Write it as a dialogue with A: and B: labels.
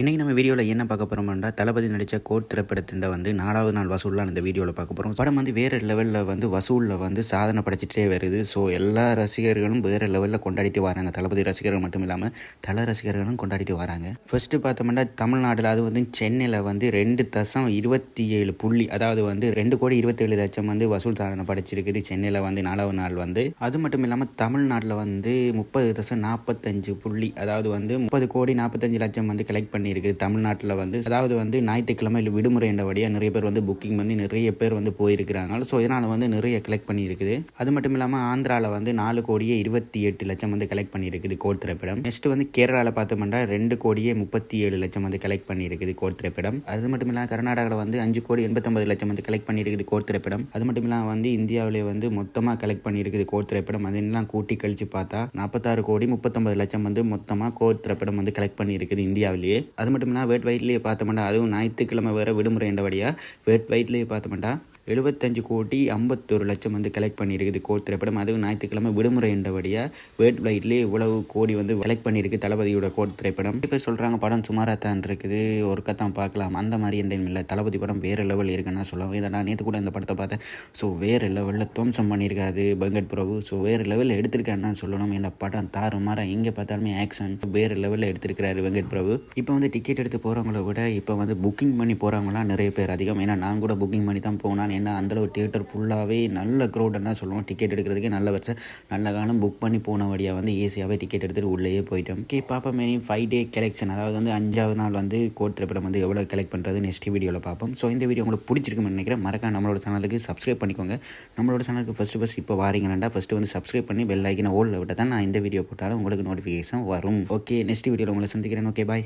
A: இன்றைக்கி நம்ம வீடியோவில் என்ன பார்க்க போகிறோம்னா, தளபதி நடித்த கோட் திரைப்படத்தின் வந்து 4வது நாள் வசூலில் இந்த வீடியோவில் பார்க்க போகிறோம். படம் வந்து வேறு லெவலில் வந்து வசூலில் வந்து சாதனை படைச்சிட்டே வருது. ஸோ எல்லா ரசிகர்களும் வேறு லெவலில் கொண்டாடிட்டு வராங்க. தளபதி ரசிகர்கள் மட்டும் இல்லாமல் தல ரசிகர்களும் கொண்டாடிட்டு வராங்க. ஃபர்ஸ்ட்டு பார்த்தோம்னா தமிழ்நாட்டில் அது வந்து சென்னையில் வந்து 2.27 புள்ளி, அதாவது வந்து 2,27 லட்சம் வந்து வசூல் சாதனை படைச்சிருக்குது சென்னையில் வந்து 4வது நாள் வந்து. அது மட்டும் இல்லாமல் தமிழ்நாட்டில் வந்து 30.45 புள்ளி, அதாவது வந்து 30,45 லட்சம் வந்து கலெக்ட் பண்ணி இருக்குது தமிழ்நாட்டில் வந்து. அதாவது வந்து ஞாயிற்றுக்கிழமை விடுமுறை என்றபடியாக நிறைய பேர் வந்து புக்கிங் பண்ணி நிறைய பேர் வந்து போயிருக்கிறாங்க. ஸோ இதனால் வந்து நிறைய கலெக்ட் பண்ணியிருக்குது. அது மட்டும் இல்லாமல் ஆந்திராவில் வந்து 4,28 லட்சம் வந்து கலெக்ட் பண்ணியிருக்குது கோட் திரைப்படம். நெக்ஸ்ட் வந்து கேரளாவில் பார்த்தோம்னா 2,37 லட்சம் வந்து கலெக்ட் பண்ணியிருக்குது கோட் திரைப்படம். அது மட்டும் இல்லாமல் கர்நாடகாவில் வந்து 5,89 லட்சம் வந்து கலெக்ட் பண்ணியிருக்குது கோட் திரைப்படம். அது மட்டும் இல்லாமல் வந்து இந்தியாவிலே வந்து மொத்தமாக கலெக்ட் பண்ணியிருக்குது கோட் திரைப்படம். அதெல்லாம் கூட்டி கழிச்சு பார்த்தா 46,39 லட்சம் வந்து மொத்தமாக கோட் திரைப்படம் வந்து கலெக்ட் பண்ணியிருக்குது இந்தியாவிலேயே. அது மட்டும் இல்லாமல் வேர்ல்ட் வைட்லேயே பார்த்தோம்னா, அதுவும் ஞாயிற்றுக்கிழமை வேறு விடுமுறை என்றபடியாக வேர்ல்ட் வைட்லேயே பார்த்தோம்னா 75,51 லட்சம் வந்து கலெக்ட் பண்ணியிருக்குது கோட் திரைப்படம். அதுவும் ஞாயிற்றுக்கிழமை விடுமுறை என்றபடியாக வேர்ல்ட் வைட்லேயே இவ்வளவு கோடி வந்து கலெக்ட் பண்ணியிருக்கு தளபதியோட கோட் திரைப்படம். இப்போ சொல்கிறாங்க படம் சுமாராக தான் இருக்குது, ஒரு கத்தான் பார்க்கலாம், அந்த மாதிரி எந்த இல்லை. தளபதி படம் வேறு லெவல் இருக்குன்னு சொல்லுவாங்க. இதை நான் நேற்று கூட இந்த படத்தை பார்த்தேன். ஸோ வேறு லெவலில் துவம்சம் பண்ணியிருக்காது வெங்கட் பிரபு. ஸோ வேறு லெவலில் எடுத்திருக்காருன்னு சொல்லணும். இந்த படம் தாறுமாற எங்கே பார்த்தாலுமே ஆக்ஷன் வேறு லெவலில் எடுத்திருக்கிறாரு வெங்கட் பிரபு. இப்போ வந்து டிக்கெட் எடுத்து போகிறவங்கள விட இப்போ வந்து புக்கிங் பண்ணி போகிறவங்களாம் நிறைய பேர் அதிகம். ஏன்னா நான் கூட புக்கிங் பண்ணி தான் போனேன். ஏன்னா அந்தளவு தியேட்டர் ஃபுல்லாகவே நல்ல க்ரௌடுன்னு தான் சொல்லுவோம். டிக்கெட் எடுக்கிறதுக்கே நல்ல வருஷம் நல்ல காலம் புக் பண்ணி போன வழியாக வந்து ஈஸியாகவே டிக்கெட் எடுத்துகிட்டு உள்ளேயே போயிட்டோம். பார்ப்போம் மெனி 5 டே கலெக்ஷன், அதாவது வந்து 5வது நாள் வந்து கோட் திரைப்படம் வந்து எவ்வளோ கலெக்ட் பண்ணுறது நெக்ஸ்ட் வீடியோவில் பார்ப்போம். ஸோ இந்த வீடியோ உங்களுக்கு பிடிச்சிருக்குன்னு நினைக்கிறேன். மறக்காம நம்மளோட சேனலுக்கு சப்ஸ்கிரைப் பண்ணிக்கோங்க. நம்மளோட சேனலுக்கு ஃபஸ்ட்டு இப்போ வாரீங்கன்னா ஃபஸ்ட்டு வந்து சப்ஸ்கிரைப் பண்ணி பெல் ஐக்கனை ஓலில் விட்டால் தான் நான் இந்த வீடியோ போட்டாலும் உங்களுக்கு நோட்டிஃபிகேஷன் வரும். ஓகே, நெக்ஸ்ட் வீடியோவில் உங்களை சந்திக்கிறேன். ஓகே, பாய்.